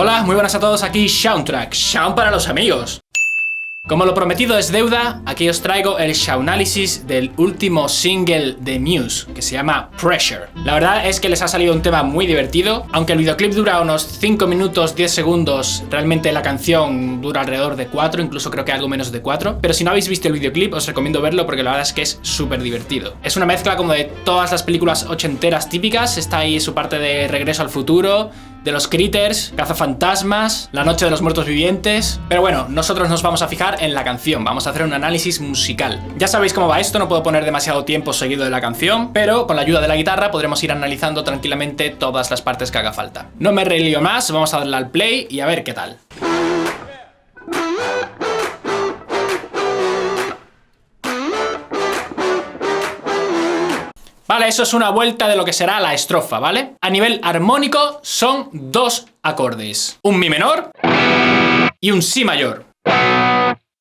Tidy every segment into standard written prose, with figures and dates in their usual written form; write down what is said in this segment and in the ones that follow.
Hola, muy buenas a todos, aquí Soundtrack, Sound para los amigos. Como lo prometido es deuda, aquí os traigo el Soundnálisis del último single de Muse, que se llama Pressure. La verdad es que les ha salido un tema muy divertido, aunque el videoclip dura unos 5 minutos 10 segundos, realmente la canción dura alrededor de 4, incluso creo que algo menos de 4, pero si no habéis visto el videoclip os recomiendo verlo porque la verdad es que es súper divertido. Es una mezcla como de todas las películas ochenteras típicas, está ahí su parte de Regreso al Futuro, de los Critters, Cazafantasmas, La Noche de los Muertos Vivientes. Pero bueno, nosotros nos vamos a fijar en la canción, vamos a hacer un análisis musical. Ya sabéis cómo va esto, no puedo poner demasiado tiempo seguido de la canción, pero con la ayuda de la guitarra podremos ir analizando tranquilamente todas las partes que haga falta. No me relío más, vamos a darle al play y a ver qué tal. Vale, eso es una vuelta de lo que será la estrofa, ¿vale? A nivel armónico son dos acordes, un mi menor y un si mayor.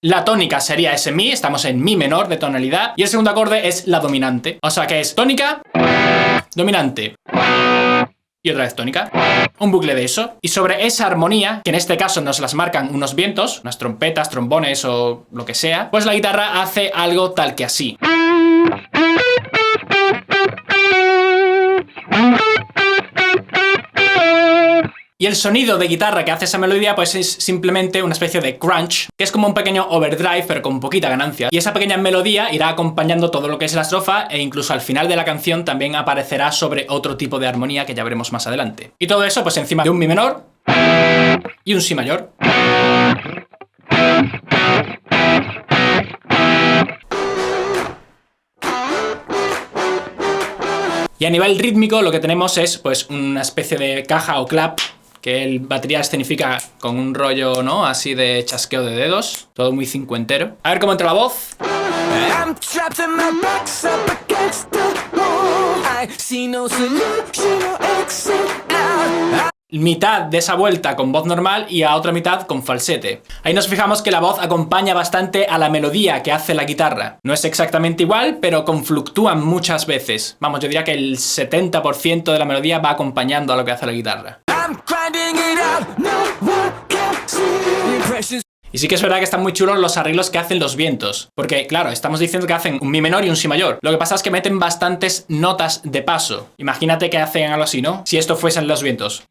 La tónica sería ese mi, estamos en mi menor de tonalidad, y el segundo acorde es la dominante, o sea que es tónica, dominante y otra vez tónica, un bucle de eso, y sobre esa armonía, que en este caso nos las marcan unos vientos, unas trompetas, trombones o lo que sea, pues la guitarra hace algo tal que así. Y el sonido de guitarra que hace esa melodía pues es simplemente una especie de crunch, que es como un pequeño overdrive pero con poquita ganancia. Y esa pequeña melodía irá acompañando todo lo que es la estrofa e incluso al final de la canción también aparecerá sobre otro tipo de armonía que ya veremos más adelante. Y todo eso pues encima de un mi menor y un si mayor. Y a nivel rítmico lo que tenemos es pues una especie de caja o clap, que el batería escenifica con un rollo, ¿no? Así de chasqueo de dedos, todo muy cincuentero. A ver cómo entra la voz. Mitad de esa vuelta con voz normal y a otra mitad con falsete. Ahí nos fijamos que la voz acompaña bastante a la melodía que hace la guitarra. No es exactamente igual, pero confluctúan muchas veces. Vamos, yo diría que el 70% de la melodía va acompañando a lo que hace la guitarra. Y sí que es verdad que están muy chulos los arreglos que hacen los vientos, porque claro, estamos diciendo que hacen un mi menor y un si mayor. Lo que pasa es que meten bastantes notas de paso. Imagínate que hacen algo así, ¿no? Si esto fuesen los vientos.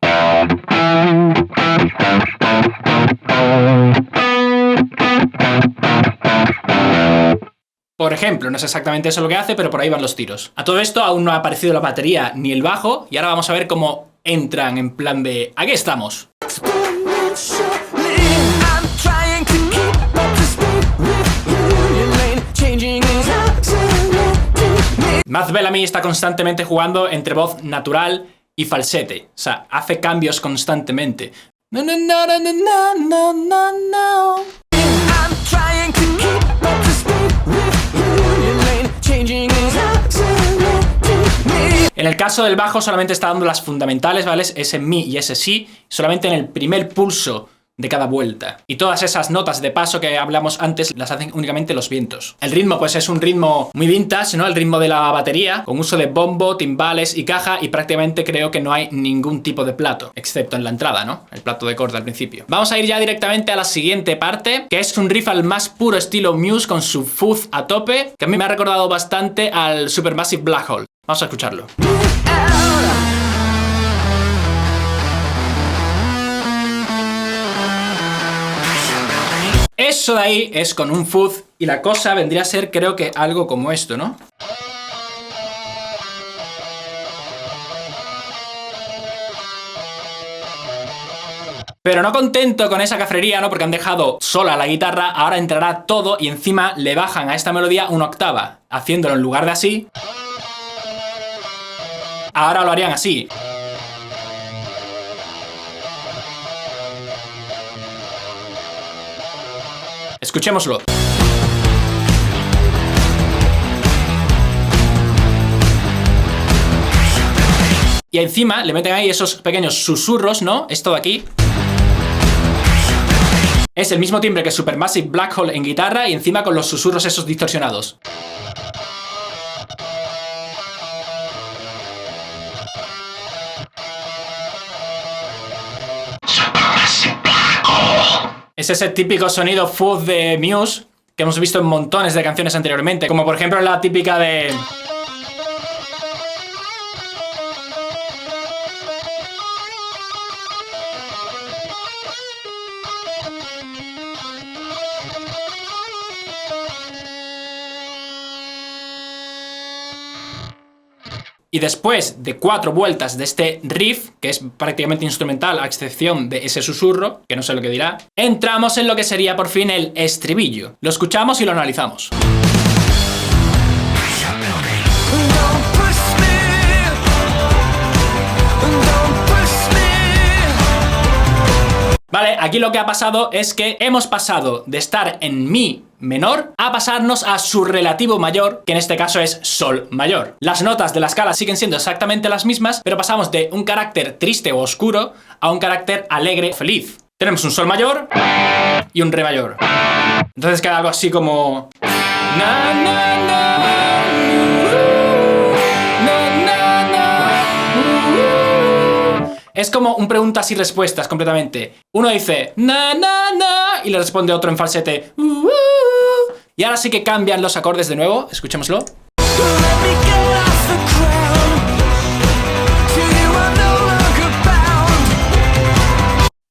Por ejemplo, no es exactamente eso lo que hace, pero por ahí van los tiros. A todo esto aún no ha aparecido la batería ni el bajo, y ahora vamos a ver cómo entran en plan de aquí estamos. Matt Bellamy está constantemente jugando entre voz natural y falsete, o sea, hace cambios constantemente. No, no, no, no, no, no, no, no. En el caso del bajo solamente está dando las fundamentales, ¿vale? Ese mi y ese si, solamente en el primer pulso de cada vuelta. Y todas esas notas de paso que hablamos antes las hacen únicamente los vientos. El ritmo pues es un ritmo muy vintage, ¿no? El ritmo de la batería, con uso de bombo, timbales y caja, y prácticamente creo que no hay ningún tipo de plato, excepto en la entrada, ¿no? El plato de corda al principio. Vamos a ir ya directamente a la siguiente parte, que es un riff al más puro estilo Muse con su fuzz a tope, que a mí me ha recordado bastante al Supermassive Black Hole. Vamos a escucharlo. Eso de ahí es con un fuzz y la cosa vendría a ser, creo que algo como esto, ¿no? Pero no contento con esa cafrería, ¿no? Porque han dejado sola la guitarra, ahora entrará todo y encima le bajan a esta melodía una octava, haciéndolo en lugar de así. Ahora lo harían así. Escuchémoslo. Y encima le meten ahí esos pequeños susurros, ¿no? Esto de aquí. Es el mismo timbre que Supermassive Black Hole en guitarra y encima con los susurros esos distorsionados. Es ese típico sonido fuzz de Muse que hemos visto en montones de canciones anteriormente, como por ejemplo la típica de... Y después de 4 vueltas de este riff, que es prácticamente instrumental a excepción de ese susurro, que no sé lo que dirá, entramos en lo que sería por fin el estribillo. Lo escuchamos y lo analizamos. Vale, aquí lo que ha pasado es que hemos pasado de estar en mi menor a pasarnos a su relativo mayor, que en este caso es sol mayor. Las notas de la escala siguen siendo exactamente las mismas, pero pasamos de un carácter triste o oscuro a un carácter alegre o feliz. Tenemos un sol mayor y un re mayor. Entonces queda algo así como... Na, na, na, na, na, na. Es como un preguntas y respuestas completamente. Uno dice na na na y le responde otro en falsete. Y ahora sí que cambian los acordes de nuevo. Escuchémoslo.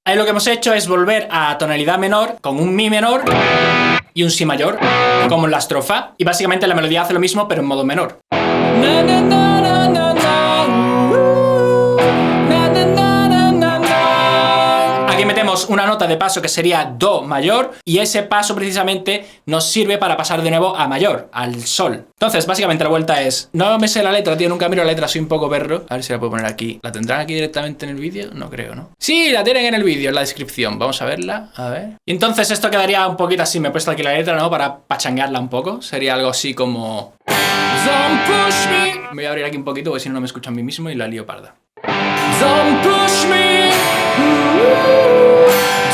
Ahí lo que hemos hecho es volver a tonalidad menor con un mi menor y un si mayor, como en la estrofa. Y básicamente la melodía hace lo mismo, pero en modo menor. Na, na, na, na, na, na. Na, na, na, na, na, na. Aquí metemos una nota de paso que sería do mayor y ese paso precisamente nos sirve para pasar de nuevo a mayor, al sol. Entonces básicamente la vuelta es... No me sé la letra, tío, nunca miro la letra, soy un poco perro. A ver si la puedo poner aquí. ¿La tendrán aquí directamente en el vídeo? No creo, ¿no? Sí, la tienen en el vídeo, en la descripción. Vamos a verla, a ver. Y entonces esto quedaría un poquito así, me he puesto aquí la letra, ¿no? Para pachanguearla un poco. Sería algo así como... Don't push me. Me voy a abrir aquí un poquito porque si no me escucho a mí mismo y la lío parda. Don't push me.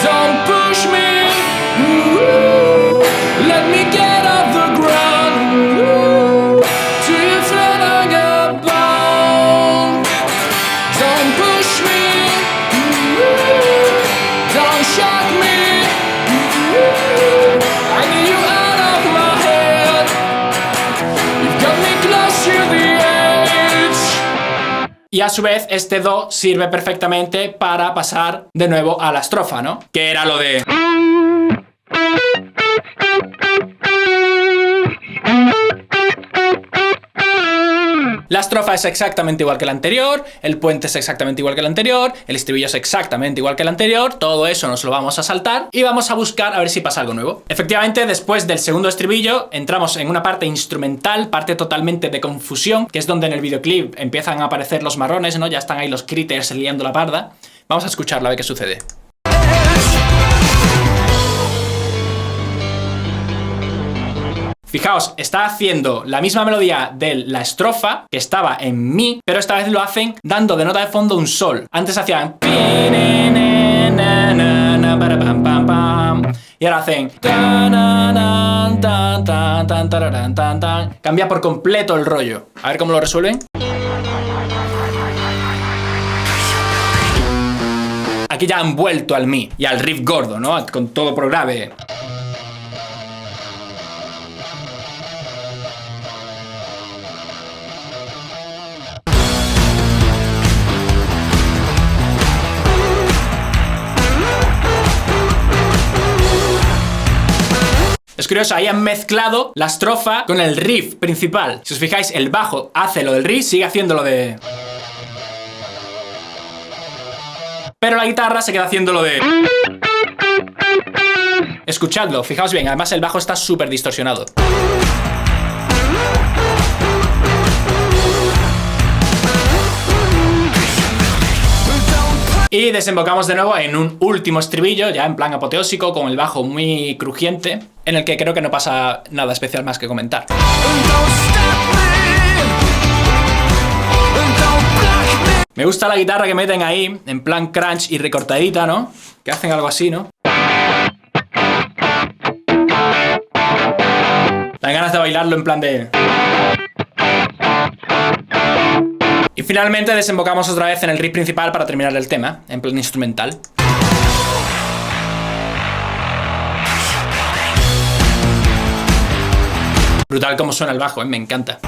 Don't push me. Let me get off the ground. To your friend I got bound. Don't push me. Don't shock me. I need you out of my head. You've got me close to the edge. Y a su vez este do sirve perfectamente para pasar de nuevo a la estrofa, ¿no? Que era lo de... La estrofa es exactamente igual que la anterior, el puente es exactamente igual que el anterior, el estribillo es exactamente igual que el anterior, todo eso nos lo vamos a saltar y vamos a buscar a ver si pasa algo nuevo. Efectivamente, después del segundo estribillo entramos en una parte instrumental, parte totalmente de confusión, que es donde en el videoclip empiezan a aparecer los marrones, ¿no? Ya están ahí los critters liando la parda. Vamos a escucharla a ver qué sucede. Fijaos, está haciendo la misma melodía de la estrofa que estaba en mi, pero esta vez lo hacen dando de nota de fondo un sol. Antes hacían... Y ahora hacen... Cambia por completo el rollo. A ver cómo lo resuelven. Aquí ya han vuelto al mi y al riff gordo, ¿no? Con todo por grave. Es curioso, ahí han mezclado la estrofa con el riff principal. Si os fijáis, el bajo hace lo del riff, sigue haciendo lo de... Pero la guitarra se queda haciendo lo de... Escuchadlo, fijaos bien, además el bajo está súper distorsionado. Y desembocamos de nuevo en un último estribillo, ya en plan apoteósico, con el bajo muy crujiente, en el que creo que no pasa nada especial más que comentar. Me gusta la guitarra que meten ahí, en plan crunch y recortadita, ¿no? Que hacen algo así, ¿no? Dan ganas de bailarlo en plan de... Y finalmente desembocamos otra vez en el riff principal para terminar el tema, en plan instrumental. Brutal como suena el bajo, me encanta.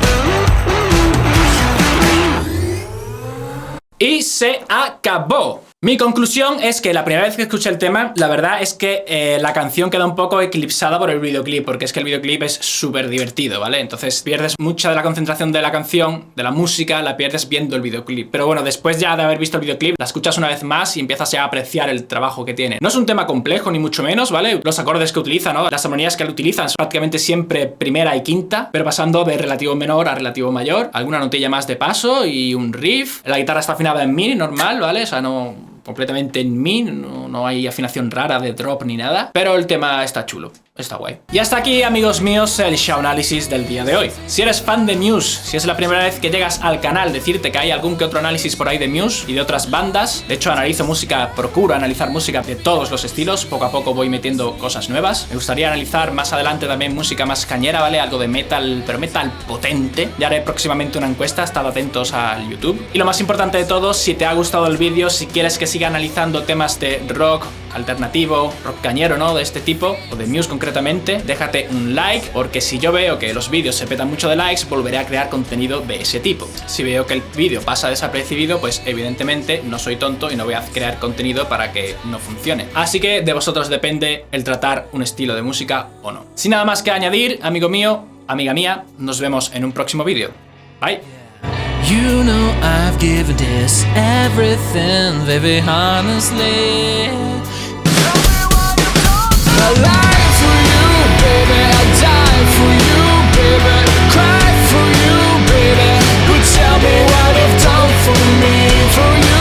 Y se acabó. Mi conclusión es que la primera vez que escuché el tema, la verdad es que la canción queda un poco eclipsada por el videoclip, porque es que el videoclip es súper divertido, ¿vale? Entonces pierdes mucha de la concentración de la canción, de la música, la pierdes viendo el videoclip. Pero bueno, después ya de haber visto el videoclip, la escuchas una vez más y empiezas ya a apreciar el trabajo que tiene. No es un tema complejo, ni mucho menos, ¿vale? Los acordes que utiliza, ¿no? Las armonías que utilizan son prácticamente siempre primera y quinta, pero pasando de relativo menor a relativo mayor. Alguna notilla más de paso y un riff. La guitarra está afinada en mi, normal, ¿vale? O sea, no... completamente en mi, no hay afinación rara de drop ni nada, pero el tema está chulo, está guay. Y hasta aquí, amigos míos, el Shaunalisis del día de hoy. Si eres fan de Muse, si es la primera vez que llegas al canal, decirte que hay algún que otro análisis por ahí de Muse y de otras bandas. De hecho, analizo música, procuro analizar música de todos los estilos, poco a poco voy metiendo cosas nuevas. Me gustaría analizar más adelante también música más cañera, ¿vale? Algo de metal, pero metal potente. Ya haré próximamente una encuesta, estad atentos al YouTube. Y lo más importante de todo, si te ha gustado el vídeo, si quieres que siga analizando temas de rock alternativo, rock cañero, ¿no? De este tipo, o de Muse concretamente, déjate un like, porque si yo veo que los vídeos se petan mucho de likes, volveré a crear contenido de ese tipo. Si veo que el vídeo pasa desapercibido, pues evidentemente no soy tonto y no voy a crear contenido para que no funcione. Así que de vosotros depende el tratar un estilo de música o no. Sin nada más que añadir, amigo mío, amiga mía, nos vemos en un próximo vídeo. Bye. You know I've given this everything, baby, honestly. I lie for you, baby, I die for you, baby, cry for you, baby. But tell me what you've done for me.